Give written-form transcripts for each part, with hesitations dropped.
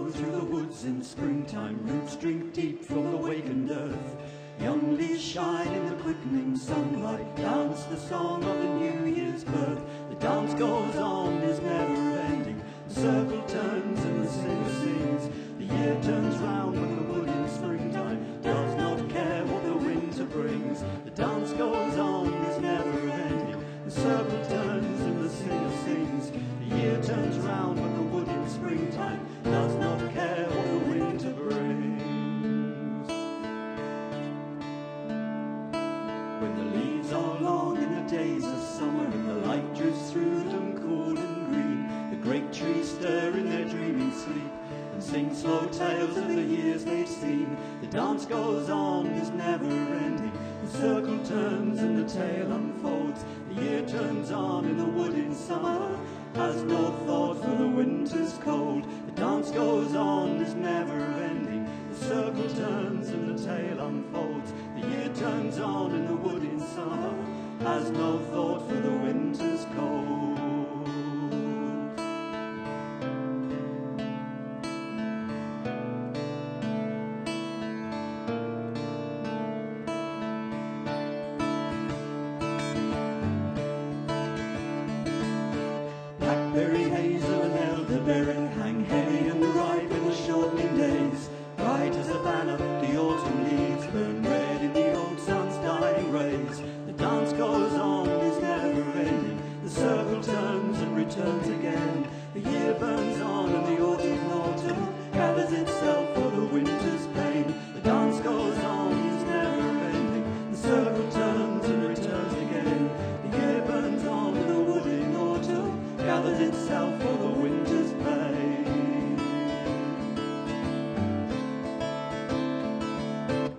flow through the woods in springtime. Roots drink deep from the wakened earth. Young leaves shine in the quickening sunlight. Dance the song of the New Year's birth. The dance goes on, is never ending. The circle turns and the singer sings. The year turns round when the wood in springtime does not care what the winter brings. The dance goes on, is never ending. The circle turns and the singer sings. The year turns round when the wood in springtime does not care what the winter brings. When the leaves are long in the days of summer and the light drifts through them cool and green, the great trees stir in their dreaming sleep and sing slow tales of the years they've seen. The dance goes on, is never ending. The circle turns and the tale unfolds. The year turns on in the wood in summer, has no thought for the winter's cold. The dance goes on, is never ending. The circle turns and the tale unfolds. The year turns on in the wood in summer, has no thought for the winter's cold. Blackberry, hazel and elderberry hang heavy and ripe in the shortening days. Bright as a banner, the autumn leaves burn red in the old sun's dying rays. The dance goes on, is never ending. The circle turns and returns again. The year burns on and the autumn gathers itself for the winter's pain. The dance goes on, is never ending. The circle turns and returns again. The year burns on and the wood in autumn gathers itself for the winter's pain.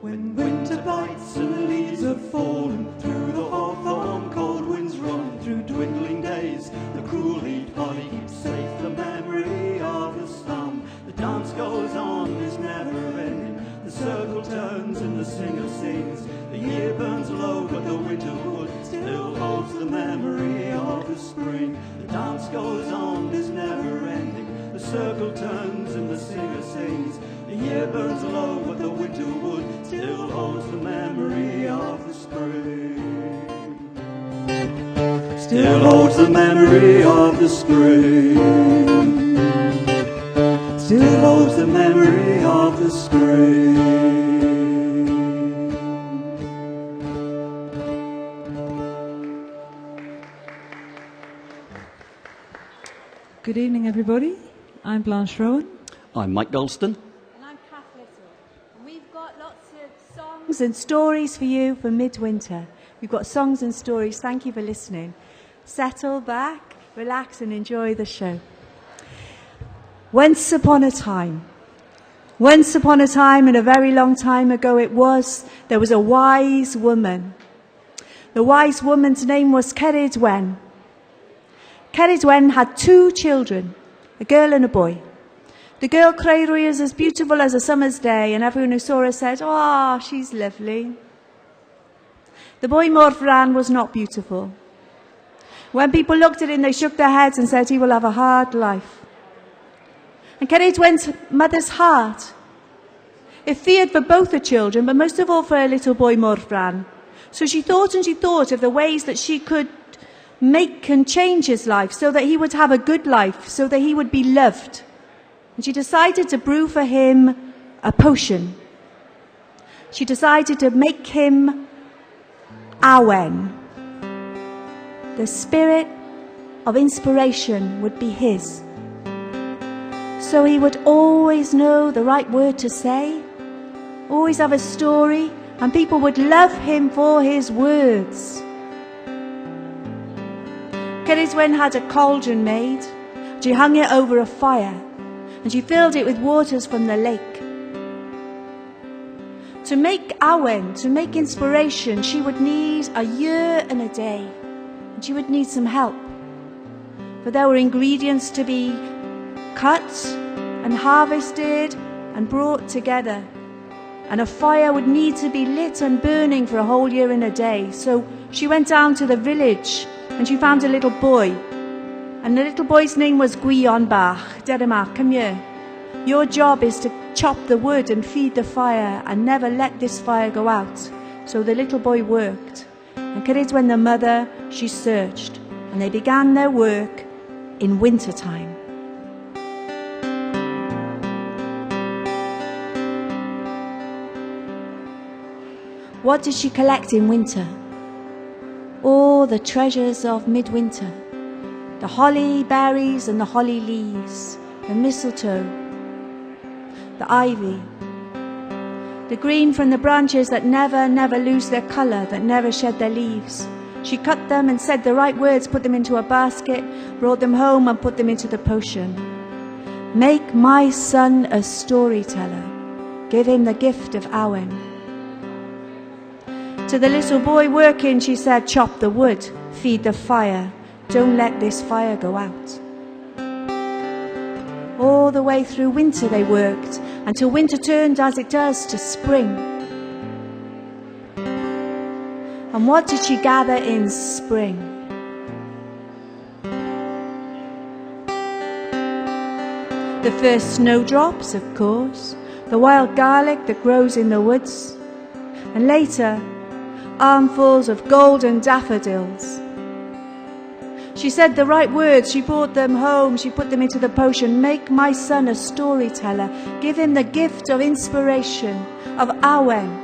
When winter bites and the leaves have fallen, through the hawthorn cold winds run, through dwindling days the cruel heat holly keeps safe the memory of the slum. The dance goes on, is never ending. The circle turns and the singer sings. The year burns low but the winter wood still holds the memory of the spring. The dance goes on, is never ending. The circle turns and the singer sings. The year burns low but the winter wood still holds the memory of the spring. Still holds the memory of the spring. Still holds the memory of the spring. Good evening, everybody. I'm Blanche Rowan. I'm Mike Golston. And I'm Kath Little. And we've got lots of songs and stories for you for midwinter. We've got songs and stories. Thank you for listening. Settle back, relax, and enjoy the show. Once upon a time, and a very long time ago there was a wise woman. The wise woman's name was Canolfan. Canolfan had 2 children, a girl and a boy. The girl Cymru was as beautiful as a summer's day, and everyone who saw her said, "Oh, she's lovely." The boy Morfran was not beautiful. When people looked at him, they shook their heads and said he will have a hard life. And Canolfan's mother's heart, it feared for both the children, but most of all for her little boy Morfran. So she thought of the ways that she could make and change his life so that he would have a good life, so that he would be loved. And she decided to brew for him a potion. She decided to make him Awen. The spirit of inspiration would be his. So he would always know the right word to say, always have a story, and people would love him for his words. Canolfan had a cauldron made. She hung it over a fire, and she filled it with waters from the lake. To make Awen, to make inspiration, she would need a year and a day, and she would need some help. For there were ingredients to be cut and harvested and brought together, and a fire would need to be lit and burning for a whole year and a day. So she went down to the village and she found a little boy, and the little boy's name was Bach. Derema, come here. Your job is to chop the wood and feed the fire and never let this fire go out. So the little boy worked. And Canolfan, the mother, she searched. And they began their work in winter time. What did she collect in winter? All the treasures of midwinter. The holly berries and the holly leaves. The mistletoe. The ivy. The green from the branches that never, never lose their colour, that never shed their leaves. She cut them and said the right words, put them into a basket, brought them home and put them into the potion. Make my son a storyteller. Give him the gift of Awen. To the little boy working, she said, chop the wood, feed the fire. Don't let this fire go out. All the way through winter they worked, until winter turned as it does to spring. And what did she gather in spring? The first snowdrops, of course, the wild garlic that grows in the woods, and later, armfuls of golden daffodils. She said the right words, she brought them home, she put them into the potion. Make my son a storyteller, give him the gift of inspiration, of Awen.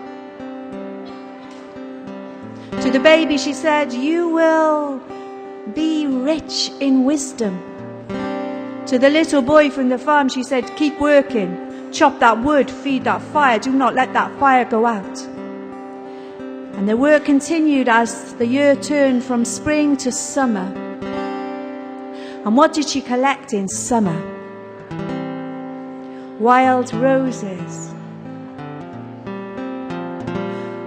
To the baby she said, you will be rich in wisdom. To the little boy from the farm she said, keep working, chop that wood, feed that fire, do not let that fire go out. And the work continued as the year turned from spring to summer. And what did she collect in summer? Wild roses,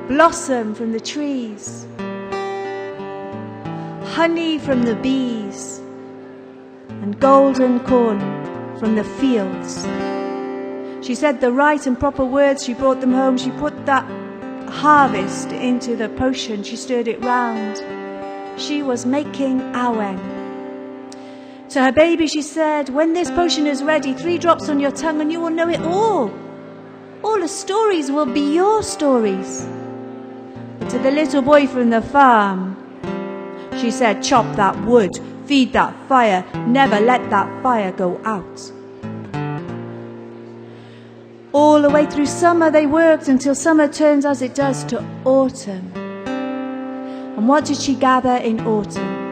blossom from the trees, honey from the bees, and golden corn from the fields. She said the right and proper words, she brought them home, she put that harvest into the potion, she stirred it round. She was making Awen. To her baby she said, when this potion is ready, 3 drops on your tongue and you will know it all. All the stories will be your stories. But to the little boy from the farm, she said, chop that wood, feed that fire, never let that fire go out. All the way through summer they worked until summer turns as it does to autumn. And what did she gather in autumn?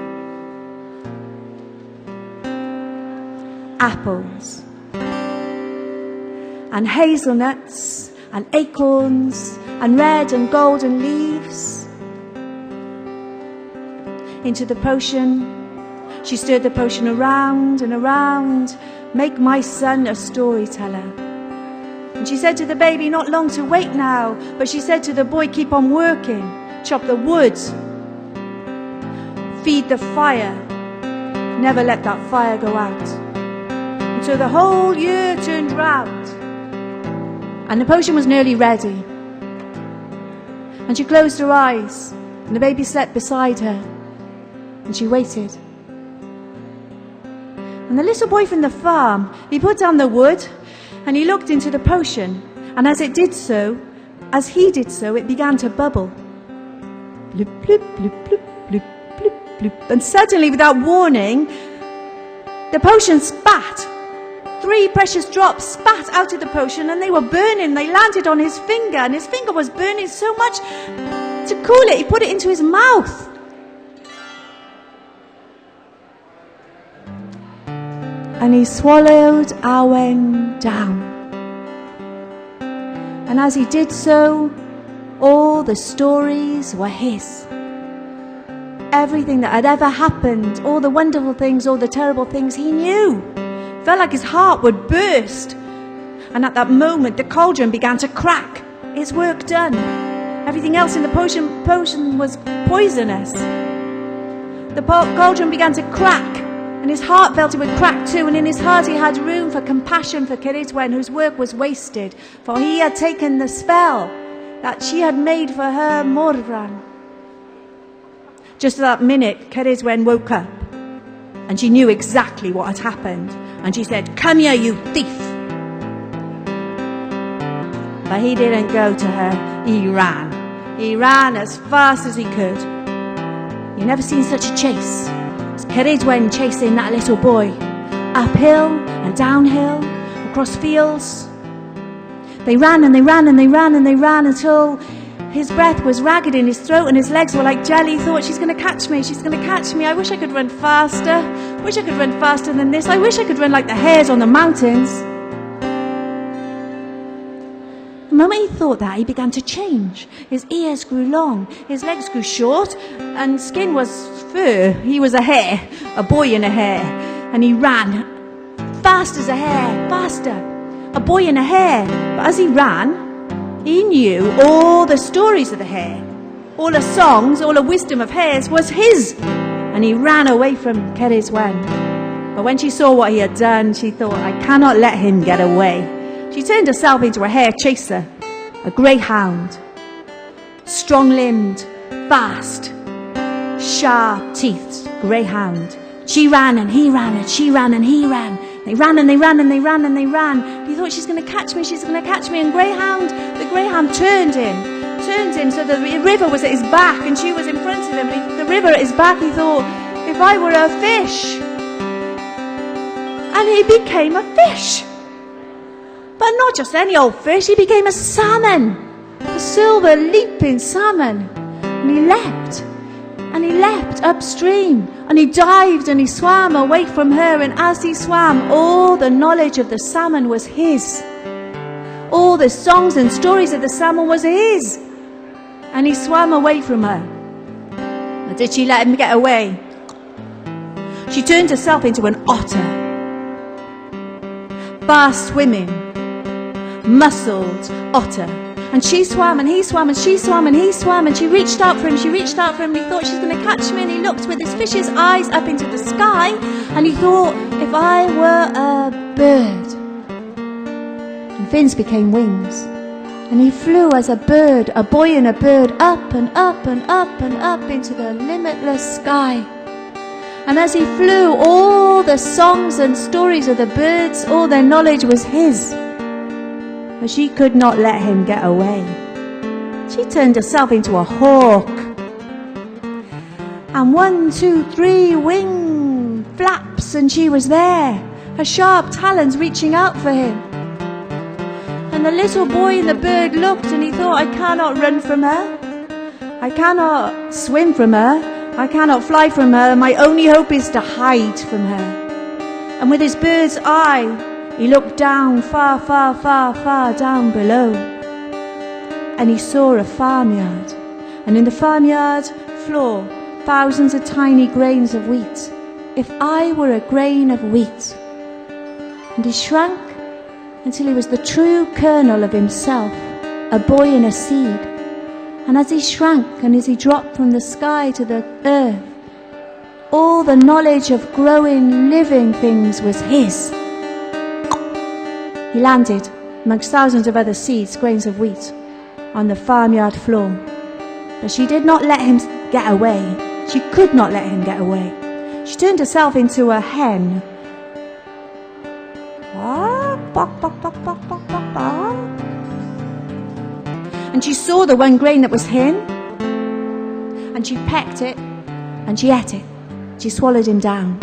Apples and hazelnuts and acorns and red and golden leaves. Into the potion, she stirred the potion around and around. Make my son a storyteller. And she said to the baby, not long to wait now, but she said to the boy, keep on working, chop the wood, feed the fire, never let that fire go out. And so the whole year turned round, and the potion was nearly ready. And she closed her eyes, and the baby slept beside her, and she waited. And the little boy from the farm, he put down the wood, and he looked into the potion, and as he did so, it began to bubble. Bloop, bloop, bloop, bloop, bloop, bloop, bloop. And suddenly, without warning, the potion spat. 3 precious drops spat out of the potion, and they were burning. They landed on his finger, and his finger was burning so much. To cool it, he put it into his mouth. And he swallowed Awen down. And as he did so, all the stories were his. Everything that had ever happened, all the wonderful things, all the terrible things, he knew. Felt like his heart would burst. And at that moment, the cauldron began to crack. Its work done. Everything else in the potion was poisonous. The cauldron began to crack. And his heart felt it would crack too, and in his heart he had room for compassion for Canolfan, whose work was wasted, for he had taken the spell that she had made for her Morfran. Just at that minute, Canolfan woke up, and she knew exactly what had happened, and she said, "Come here, you thief!" But he didn't go to her, he ran. He ran as fast as he could. You never seen such a chase. Cerrig Wen chasing that little boy, uphill and downhill, across fields. They ran and they ran and they ran and they ran until his breath was ragged in his throat and his legs were like jelly. He thought, she's going to catch me, she's going to catch me. I wish I could run faster. I wish I could run faster than this. I wish I could run like the hares on the mountains. The moment he thought that, he began to change. His ears grew long, his legs grew short, and skin was fur. He was a hare, a boy in a hare. And he ran, fast as a hare, faster. A boy in a hare. But as he ran, he knew all the stories of the hare. All the songs, all the wisdom of hares was his. And he ran away from Cerrig Wen. But when she saw what he had done, she thought, I cannot let him get away. She turned herself into a hare chaser, a greyhound, strong-limbed, fast, sharp-teethed greyhound. She ran and he ran and she ran and he ran. They ran and they ran and they ran and they ran. He thought, she's going to catch me, she's going to catch me. And the greyhound turned him so the river was at his back and she was in front of him. The river at his back, he thought, if I were a fish. And he became a fish. But not just any old fish, he became a salmon. A silver leaping salmon. And he leapt upstream, and he dived and he swam away from her, and as he swam, all the knowledge of the salmon was his. All the songs and stories of the salmon was his. And he swam away from her. But did she let him get away? She turned herself into an otter. Fast swimming, muscled otter. And she swam and he swam and she swam and he swam, and she reached out for him, and he thought, she's going to catch me. And he looked with his fish's eyes up into the sky, and he thought, if I were a bird. And fins became wings, and he flew as a bird, a boy and a bird, up and up and up and up into the limitless sky. And as he flew, all the songs and stories of the birds, all their knowledge was his. But she could not let him get away. She turned herself into a hawk. And 1, 2, 3 wing flaps, and she was there, her sharp talons reaching out for him. And the little boy and the bird looked, and he thought, I cannot run from her. I cannot swim from her. I cannot fly from her. My only hope is to hide from her. And with his bird's eye, he looked down, far, far, far, far down below. And he saw a farmyard. And in the farmyard floor, thousands of tiny grains of wheat. If I were a grain of wheat. And he shrank until he was the true kernel of himself, a boy in a seed. And as he shrank and as he dropped from the sky to the earth, all the knowledge of growing, living things was his. He landed amongst thousands of other seeds, grains of wheat, on the farmyard floor. But she did not let him get away. She could not let him get away. She turned herself into a hen. And she saw the one grain that was him, and she pecked it, and she ate it. She swallowed him down.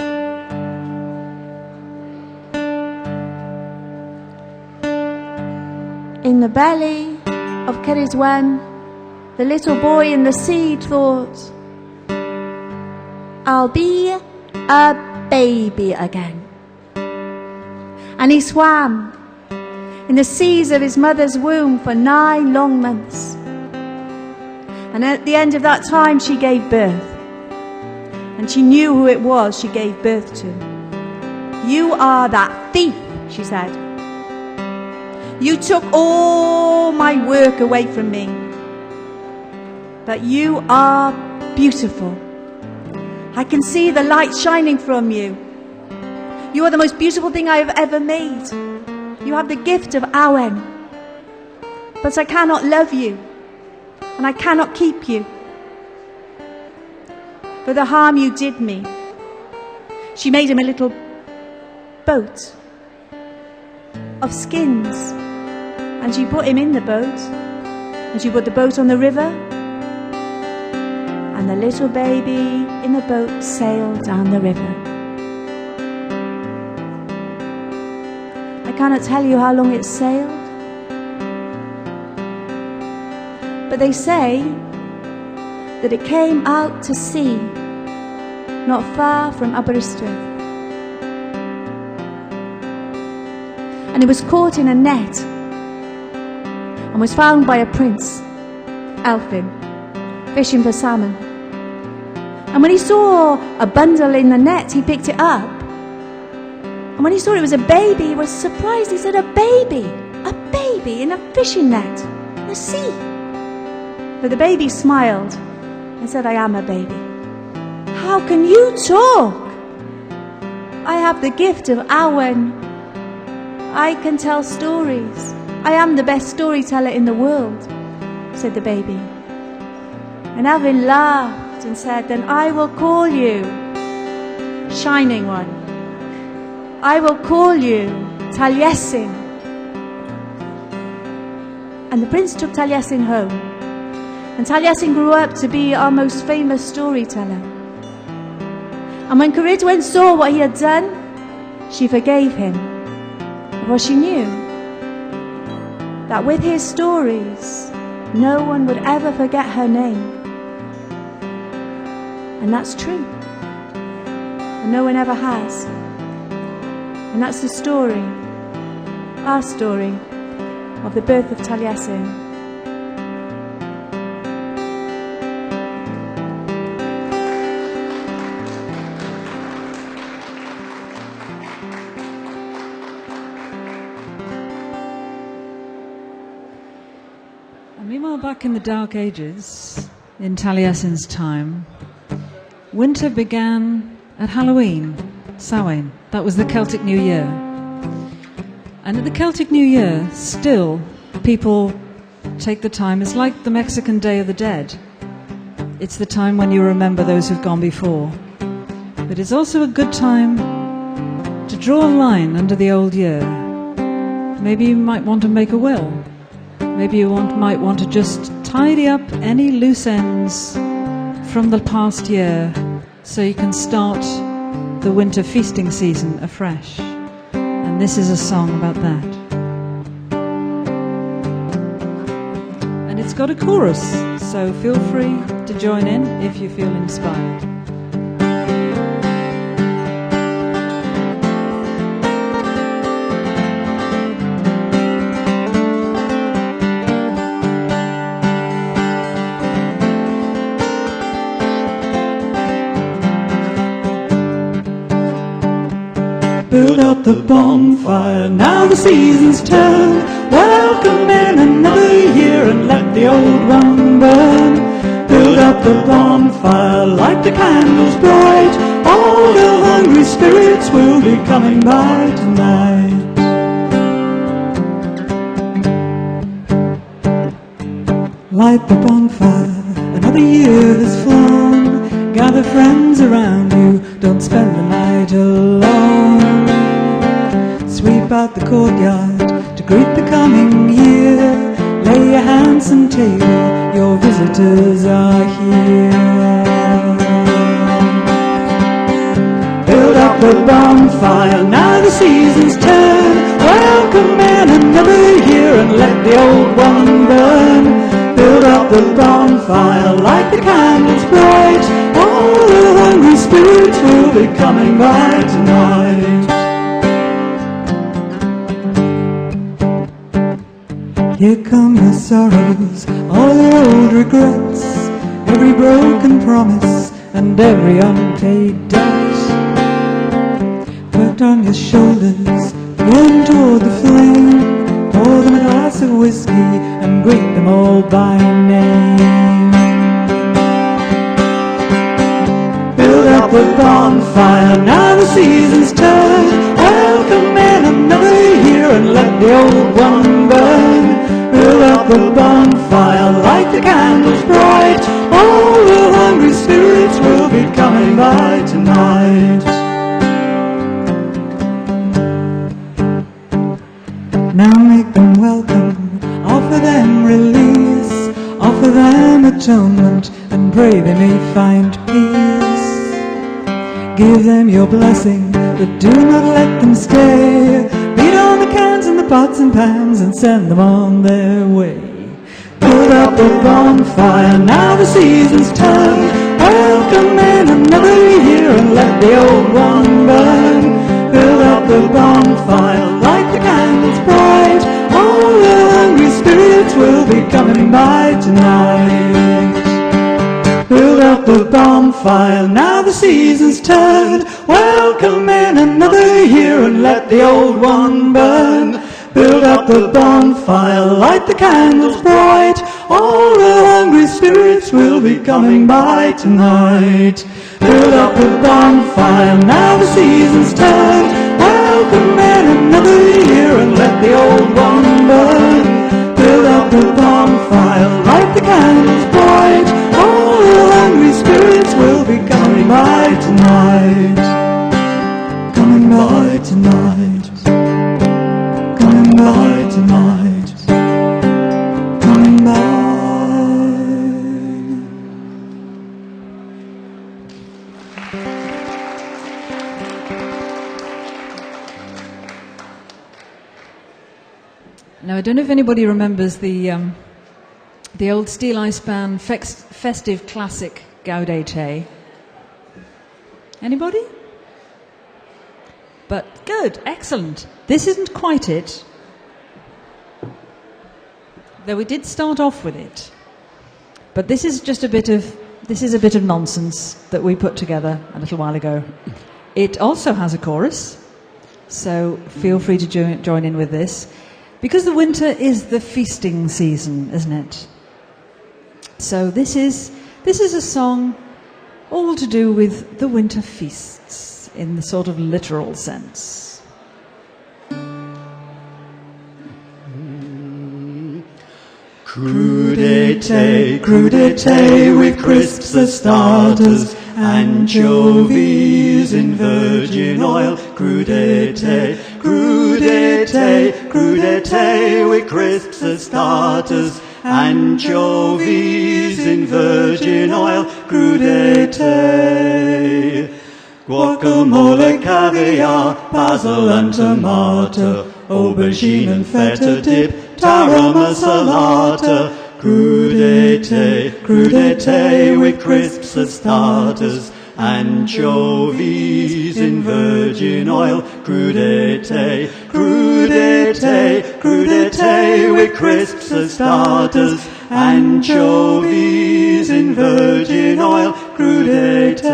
In the belly of Cerrig Wen, the little boy in the seed thought, I'll be a baby again. And he swam in the seas of his mother's womb for 9 long months. And at the end of that time, she gave birth. And she knew who it was she gave birth to. You are that thief, she said. You took all my work away from me. But you are beautiful. I can see the light shining from you. You are the most beautiful thing I have ever made. You have the gift of Awen. But I cannot love you. And I cannot keep you. For the harm you did me. She made him a little boat of skins. And she put him in the boat, and she put the boat on the river, and the little baby in the boat sailed down the river. I cannot tell you how long it sailed, but they say that it came out to sea, not far from Aberystwyth. And it was caught in a net and was found by a prince, Elfin, fishing for salmon. And when he saw a bundle in the net, he picked it up. And when he saw it was a baby, he was surprised. He said, a baby in a fishing net in the sea. But the baby smiled and said, I am a baby. How can you talk? I have the gift of Awen. I can tell stories. I am the best storyteller in the world, said the baby. And Awen laughed and said, then I will call you Shining One. I will call you Taliesin. And the prince took Taliesin home. And Taliesin grew up to be our most famous storyteller. And when Cardiff saw what he had done, she forgave him. Because she knew that with his stories, no one would ever forget her name. And that's true. And no one ever has. And that's the story, our story, of the birth of Taliesin. Meanwhile, back in the Dark Ages, in Taliesin's time, winter began at Halloween, Samhain. That was the Celtic New Year. And at the Celtic New Year, still, people take the time. It's like the Mexican Day of the Dead. It's the time when you remember those who've gone before. But it's also a good time to draw a line under the old year. Maybe you might want to make a will. Maybe you might want to just tidy up any loose ends from the past year so you can start the winter feasting season afresh. And this is a song about that. And it's got a chorus, so feel free to join in if you feel inspired. Build up the bonfire, now the season's turn. Welcome in another year and let the old one burn. Build up the bonfire, light the candles bright. All the hungry spirits will be coming by tonight. Light the bonfire, another year has flown. Gather friends around you, don't spend the night alone. Sweep out the courtyard to greet the coming year. Lay a handsome table, your visitors are here. Build up the bonfire, now the season's turn. Welcome in another year and let the old one burn. Build up the bonfire, light the candles bright. All the hungry spirits will be coming by tonight. Here come your sorrows, all your old regrets, every broken promise and every unpaid debt. Put on your shoulders, run toward the flame, pour them a glass of whiskey and greet them all by name. Build up a bonfire, now the season's turn. Welcome in another year and let the old one burn. Build up a bonfire, light the candles bright. All the hungry spirits will be coming by tonight. Now make them welcome offer them release, offer them atonement, and pray they may find peace. Give them your blessing, but do not let them stay. Beat on the cans and the pots and pans and send them on their way. Build up the bonfire, now the season's turn. Welcome in another year and let the old one burn. Build up the bonfire, light the candles bright. All the hungry spirits will be coming by tonight. Build up the bonfire, now the season's turned. Welcome in another year and let the old one burn. Build up the bonfire, light the candles bright. All the hungry spirits will be coming by tonight. Build up the bonfire, now the season's turned. Welcome in another year and let the old one burn. Build up the bonfire, light the candles bright. All the hungry spirits will be coming by tonight. Coming by tonight. Coming by tonight. Coming by. Now, I don't know if anybody remembers the old Steel Ice Band festive classic Gaudete. Anybody? But good, excellent. This isn't quite it, though we did start off with it. But this is just a bit of nonsense that we put together a little while ago. It also has a chorus, so feel free to join in with this, because the winter is the feasting season, isn't it? So this is a song all to do with the winter feasts in the sort of literal sense. Crudité, crudité with crisps as starters, anchovies in virgin oil. Crudité, crudité, crudité with crisps as starters, anchovies in virgin oil. Crudité. Guacamole, caviar, basil and tomato, aubergine and feta dip, tarama salata. Crudité, crudité with crisps as starters, anchovies in virgin oil. Crudité, crudité, crudité with crisps as starters, anchovies in virgin oil. Crudité.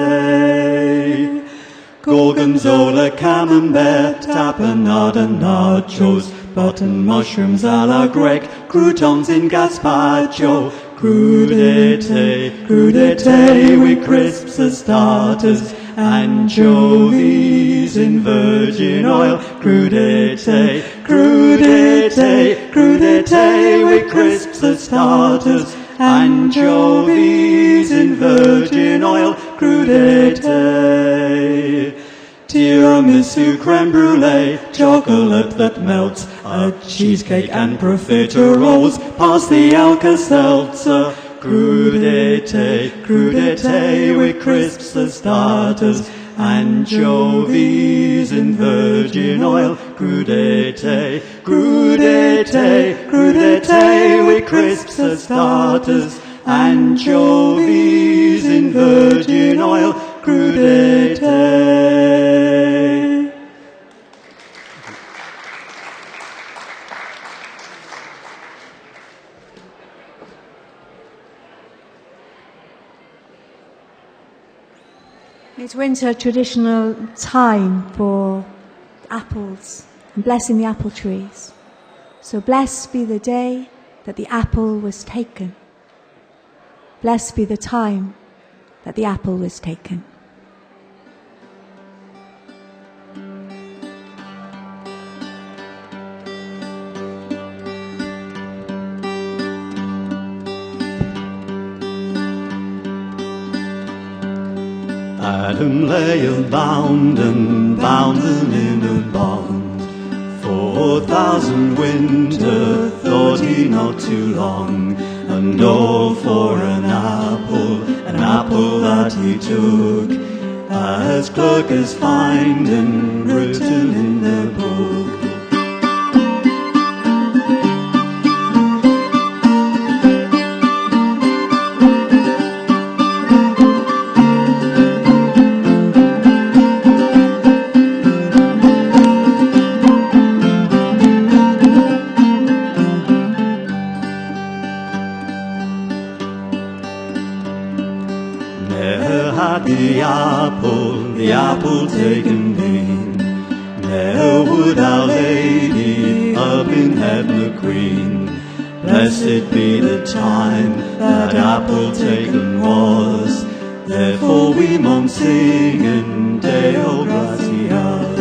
Gorgonzola, camembert, tapenade and nachos, button mushrooms à la grecque, croutons in gazpacho. Crudité, crudité with crisps as starters, anchovies in virgin oil. Crudité, crudité, crudité with crisps as starters, anchovies in virgin oil. Crudité. Tiramisu, creme brulee, chocolate that melts, a cheesecake and profiteroles, pass the Alka-Seltzer. Crudité, crudité with crisps as starters, anchovies in virgin oil. Crudité, crudité, crudité with crisps as starters, anchovies in virgin oil. Crudité. It's winter traditional time for apples and blessing the apple trees. So blessed be the day that the apple was taken. Blessed be the time that the apple was taken. Adam lay bound and bounden in a bond. 4,000 winter thought he not too long, and all for an apple that he took, as clerkers find and written in their book. The apple taken been, ne'er would Our Lady up in heaven a queen. Blessed be the time that apple taken was, therefore we maun sing in Deo gratias.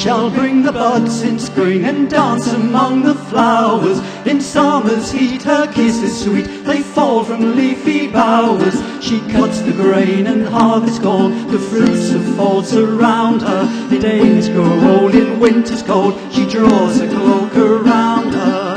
Shall bring the buds in spring and dance among the flowers. In summer's heat her kisses sweet, they fall from leafy bowers. She cuts the grain and harvests gold, the fruits of fall surround her. The days grow old in winter's cold, she draws a cloak around her.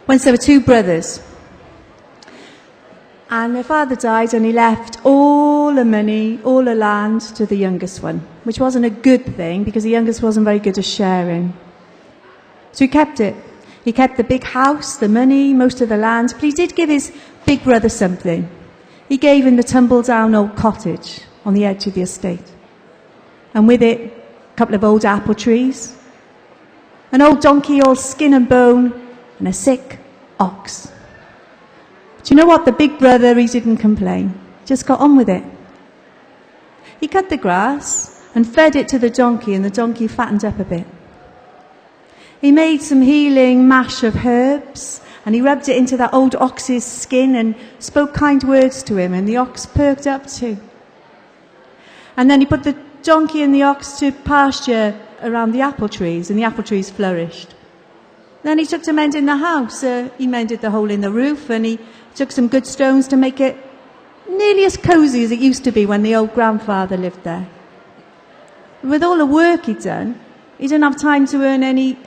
Once there were two brothers, and their father died and he left all the money, all the land to the youngest one, which wasn't a good thing because the youngest wasn't very good at sharing. So he kept it. He kept the big house, the money, most of the land, but he did give his big brother something. He gave him the tumble-down old cottage on the edge of the estate, and with it, a couple of old apple trees, an old donkey all skin and bone, and a sick ox. Do you know what? The big brother, he didn't complain. Just got on with it. He cut the grass and fed it to the donkey, and the donkey fattened up a bit. He made some healing mash of herbs, and he rubbed it into that old ox's skin and spoke kind words to him, and the ox perked up too. And then he put the donkey and the ox to pasture around the apple trees, and the apple trees flourished. Then he took to mending the house. He mended the hole in the roof, and he took some good stones to make it nearly as cosy as it used to be when the old grandfather lived there. With all the work he'd done, he didn't have time to earn any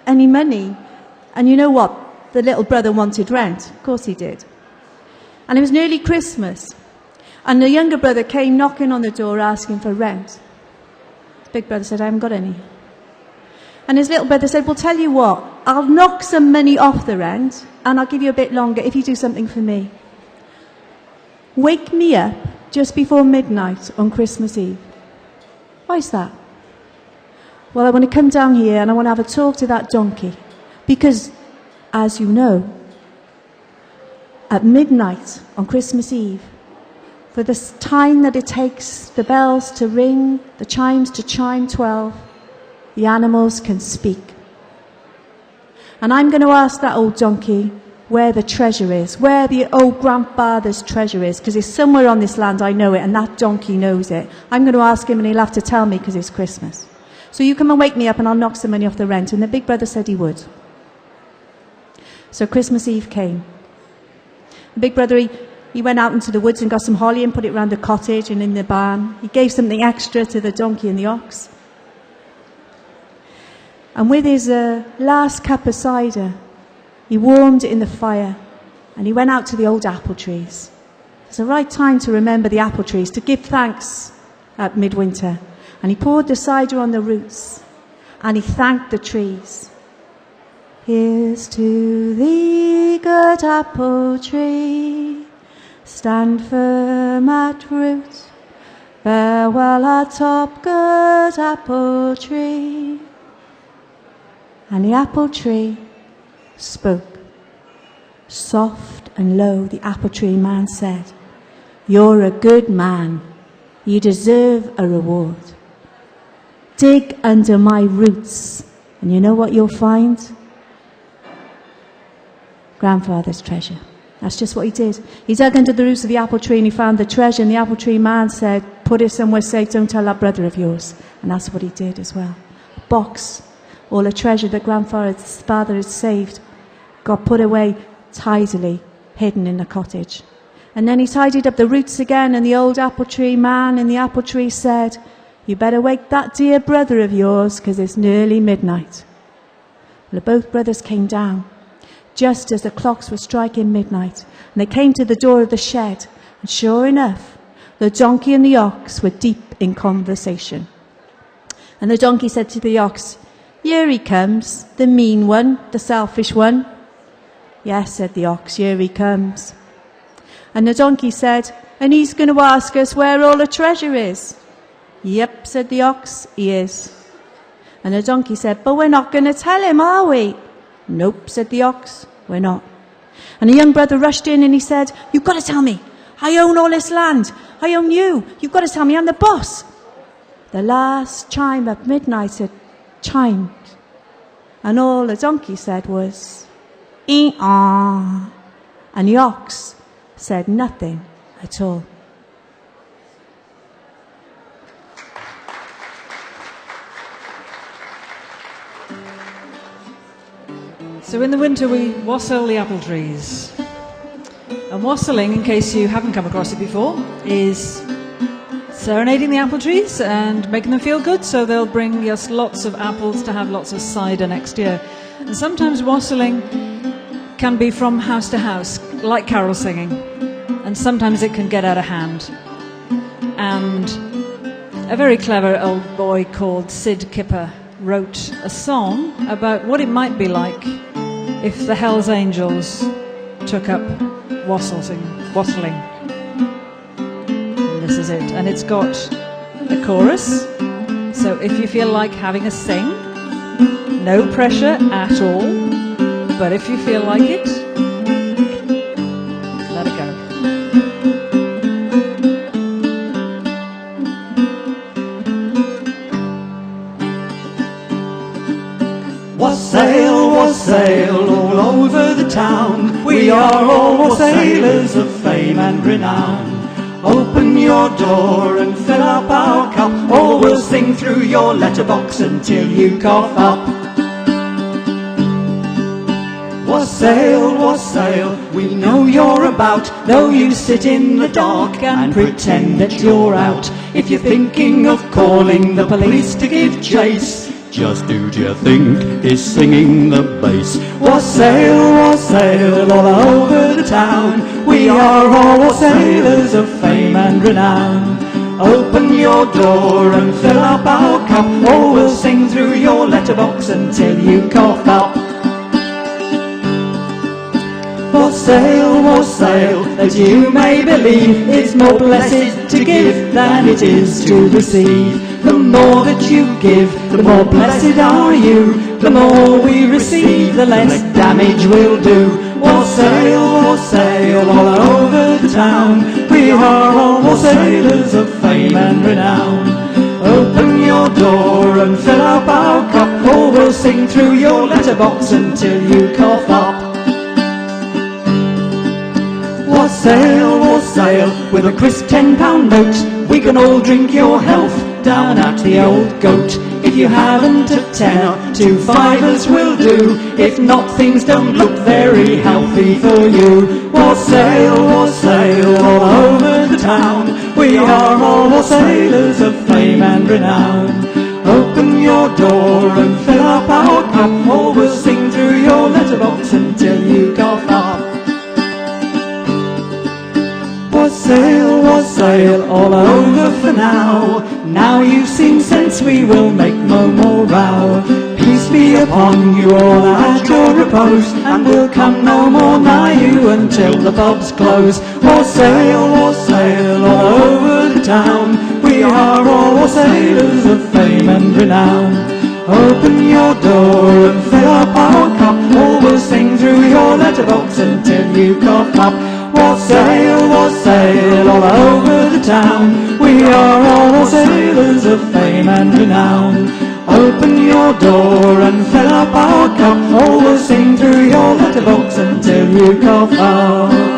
money. And you know what? The little brother wanted rent. Of course he did. And it was nearly Christmas, and the younger brother came knocking on the door asking for rent. His big brother said, "I haven't got any." And his little brother said, "Well, tell you what, I'll knock some money off the rent and I'll give you a bit longer if you do something for me. Wake me up just before midnight on Christmas Eve." "Why's that?" "Well, I want to come down here and I want to have a talk to that donkey. Because, as you know, at midnight on Christmas Eve, for the time that it takes the bells to ring, the chimes to chime 12, the animals can speak. And I'm going to ask that old donkey where the treasure is, where the old grandfather's treasure is, because it's somewhere on this land, I know it, and that donkey knows it. I'm going to ask him and he'll have to tell me because it's Christmas. So you come and wake me up and I'll knock some money off the rent. And the big brother said he would. So Christmas Eve came. The big brother, he went out into the woods and got some holly and put it round the cottage and in the barn. He gave something extra to the donkey and the ox. And with his last cup of cider, he warmed it in the fire and he went out to the old apple trees. It's the right time to remember the apple trees, to give thanks at midwinter. And he poured the cider on the roots and he thanked the trees. Here's to thee, good apple tree, stand firm at root, bear well at top, good apple tree. And the apple tree spoke. Soft and low, the apple tree man said, "You're a good man. You deserve a reward. Dig under my roots, and you know what you'll find? Grandfather's treasure." That's just what he did. He dug under the roots of the apple tree and he found the treasure, and the apple tree man said, "Put it somewhere safe, don't tell that brother of yours." And that's what he did as well. A box, all the treasure that grandfather's father had saved, got put away tidily, hidden in the cottage. And then he tidied up the roots again, and the old apple tree man in the apple tree said, "You better wake that dear brother of yours, because it's nearly midnight." Well, both brothers came down, just as the clocks were striking midnight, and they came to the door of the shed, and sure enough, the donkey and the ox were deep in conversation. And the donkey said to the ox, "Here he comes, the mean one, the selfish one." "Yes," said the ox, "here he comes." And the donkey said, "And he's going to ask us where all the treasure is." "Yep," said the ox, "he is." And the donkey said, "But we're not going to tell him, are we?" "Nope," said the ox, "we're not." And the young brother rushed in and he said, "You've got to tell me. I own all this land. I own you. You've got to tell me. I'm the boss." The last chime of midnight had chimed, and all the donkey said was, "Ee-ah." And the ox said nothing at all. So in the winter we wassail the apple trees. And wassailing, in case you haven't come across it before, is serenading the apple trees and making them feel good, so they'll bring us lots of apples to have lots of cider next year. And sometimes wassailing can be from house to house, like carol singing. And sometimes it can get out of hand. And a very clever old boy called Sid Kipper wrote a song about what it might be like if the Hells Angels took up wassailing. And this is it. And it's got a chorus. So if you feel like having a sing, no pressure at all. But if you feel like it, let it go. Wassail, wassail all over the town. We are all wassailers of fame and renown. Open your door and fill up our cup, or we'll sing through your letterbox until you cough up. Wassail, wassail, we know you're about, though you sit in the dark and pretend that you're out. If you're thinking of calling the police to give chase, just who do you think is singing the bass? Wassail, wassail all over the town. We are all wassailers of fame and renown. Open your door and fill up our cup, or we'll sing through your letterbox until you cough up. Wassail, wassail, that you may believe it's more blessed to give than it is to receive. The more that you give, the more blessed are you. The more we receive, the less damage we'll do. Wassail, wassail all over the town. We are all wassailers of fame and renown. Open your door and fill up our cup, or we'll sing through your letterbox until you cough up. sail, with a crisp £10 note. We can all drink your health down at the Old Goat. If you haven't a tenner, 2 fivers will do. If not, things don't look very healthy for you. Wassail all over the town. We are all wassailers of fame and renown. Open your door and fill up our cup, or we'll sing through your letterbox until you cough up. Wassail all over for now. Now you've seen sense, we will make no more row. Peace be upon you all at your repose, and we'll come no more nigh you until the pubs close. Wassail all over the town. We are all wassailers of fame and renown. Open your door and fill up our cup, or we'll sing through your letterbox until you cough up. Wassail all over the town. We are all wassailers of fame and renown. Open your door and fill up our cup, or we'll sing through your letterbox until you cough up.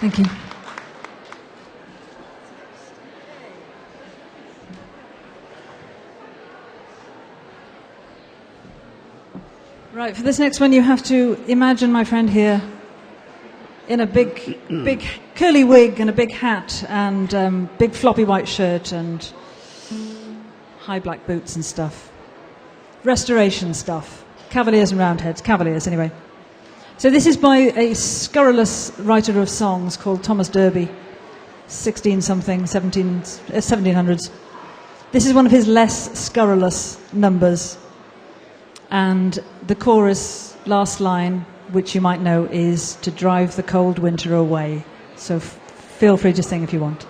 Thank you. Right, for this next one you have to imagine my friend here in a big curly wig and a big hat and big floppy white shirt and high black boots and stuff. restoration stuff. Cavaliers and Roundheads. Cavaliers, anyway. So this is by a scurrilous writer of songs called Thomas Derby, 1700s. This is one of his less scurrilous numbers. And the chorus, last line, which you might know, is to drive the cold winter away. So feel free to sing if you want.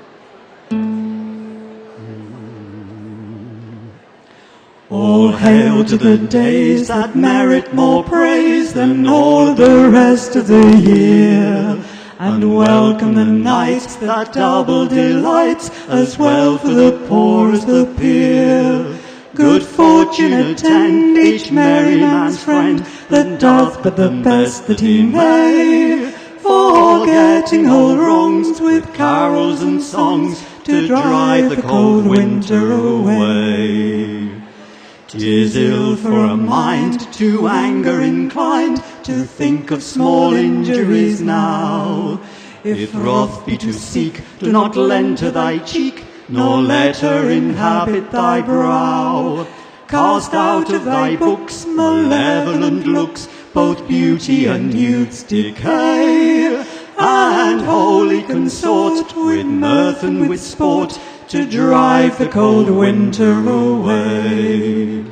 All hail to the days that merit more praise than all the rest of the year, and welcome the nights that double delights, as well for the poor as the peer. Good fortune attend each merry man's friend that doth but the best that he may, forgetting old wrongs with carols and songs to drive the cold winter away. 'Tis ill for a mind to anger inclined to think of small injuries now. If wrath be to seek, do not lend to thy cheek, nor let her inhabit thy brow. Cast out of thy books malevolent looks, both beauty and youth's decay, and wholly consort with mirth and with sport to drive the cold winter away.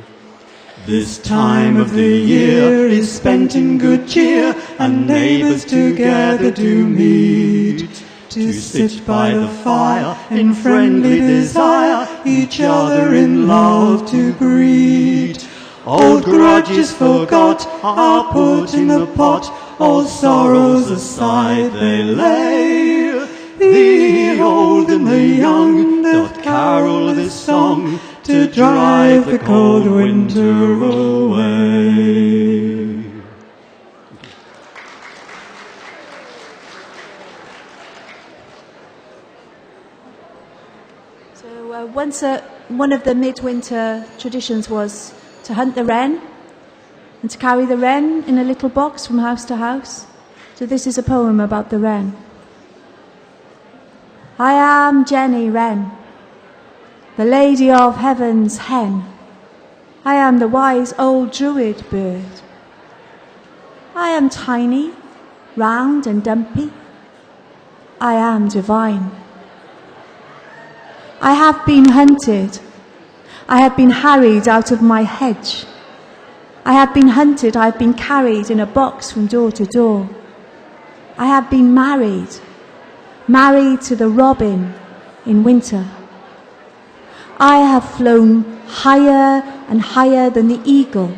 This time of the year is spent in good cheer, and neighbours together do meet, to sit by the fire in friendly desire, each other in love to greet. Old grudges forgot are put in the pot, all sorrows aside they lay. The old and the young doth carol this song to drive the cold winter away. So once one of the midwinter traditions was to hunt the wren and to carry the wren in a little box from house to house. So this is a poem about the wren. I am Jenny Wren, the lady of heaven's hen. I am the wise old druid bird. I am tiny, round and dumpy. I am divine. I have been hunted. I have been harried out of my hedge. I have been hunted. I have been carried in a box from door to door. I have been married to the robin in winter. I have flown higher and higher than the eagle.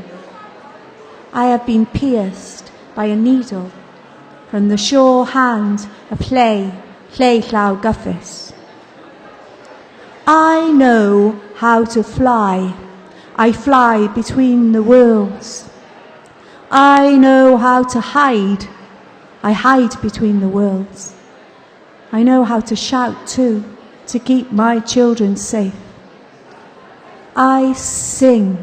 I have been pierced by a needle from the sure hand of Lle Llaw Gyffes. I know how to fly. I fly between the worlds. I know how to hide. I hide between the worlds. I know how to shout too, to keep my children safe. I sing.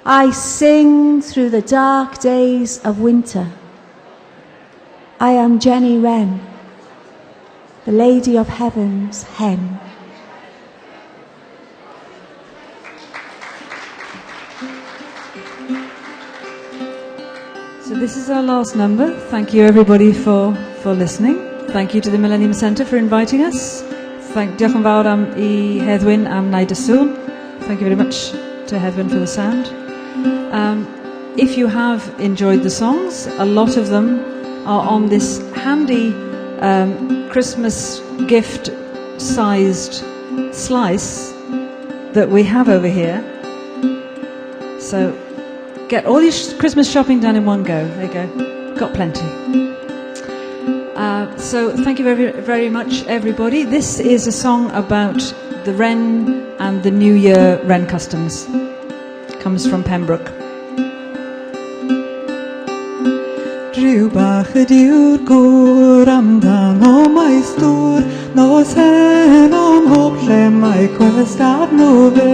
I sing through the dark days of winter. I am Jenny Wren, the lady of heaven's hen. So this is our last number. Thank you everybody for listening. Thank you to the Millennium Centre for inviting us. Diolch yn fawr am I Heddwyn am wneud y sŵn. Thank you very much to Heddwyn for the sound. If you have enjoyed the songs, a lot of them are on this handy Christmas gift-sized slice that we have over here. So get all your Christmas shopping done in one go. There you go. Got plenty. So thank you very, very much, everybody. This is a song about the wren and the New Year wren customs. Comes from Pembroke. Rhyw bach y diw'r gwr amdano mae stwr, nos hen o'n hob lle mae cwest arno fe.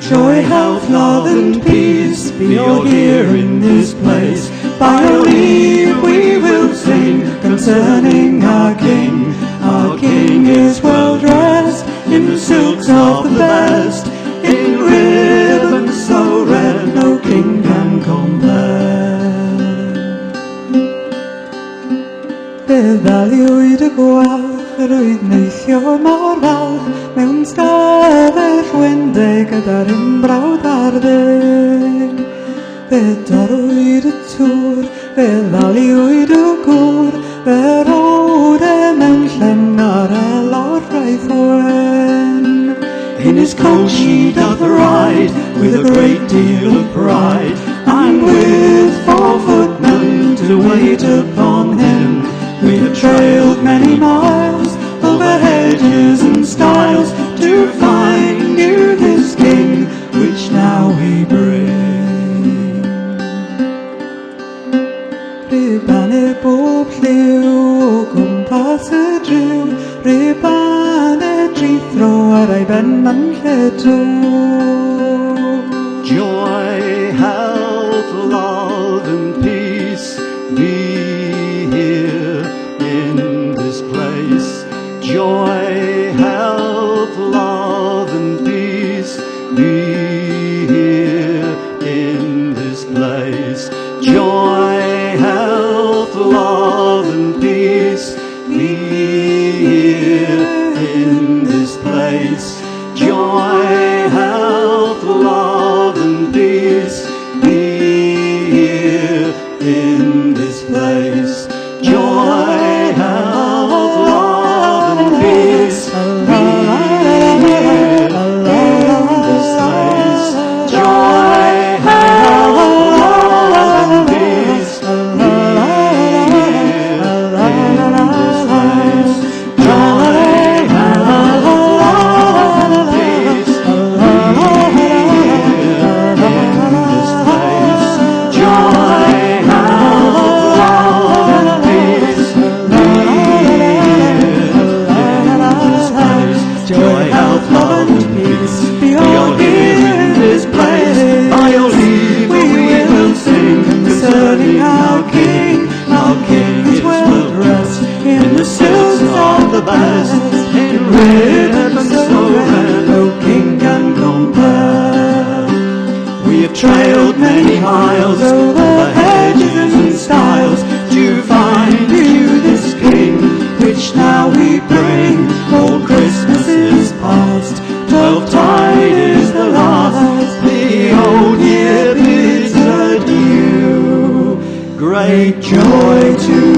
Joy, health, love and peace be all here in this place. By your leave we will sing concerning our King. Our King is well dressed in the silks of the best, in mor falch mewn stafell wendeg gyda'r unbrawd arddig. Fe dorwyd y tŵr, fe ddaliwyd y gŵr, fe rowd e mewn llengar elor Rhif wen. In his coach he doth ride with a great deal of pride, and with 4 footmen to wait upon him. We have trailed many miles over hedges and stiles to find you this king which now we bring. Ribane bob lliw o gwmpas y driw, ribane drithro ar ei ben man lledw. Joy, health, love and peace be here in this place. Joy, health, love and peace be here in this place. Joy, health, love and peace be here in this place. Joy, health, love and peace be here in this place. Joy, health, love and peace be here in this place. Joy, health, love and peace be here in this place. Joy, health, love and peace be here in this place. Joy, health, love and peace be here in this place. Joy, health, love and peace be all here in this place. By your leave we will sing concerning our King. Our King is well dressed in the silks of the best, in ribbons so red no king can compare. We have trailed many miles over hedges and stiles to find you this king which now we bring. Old Christmas is past, 12tide is the last, the old year bids adieu. Great joy to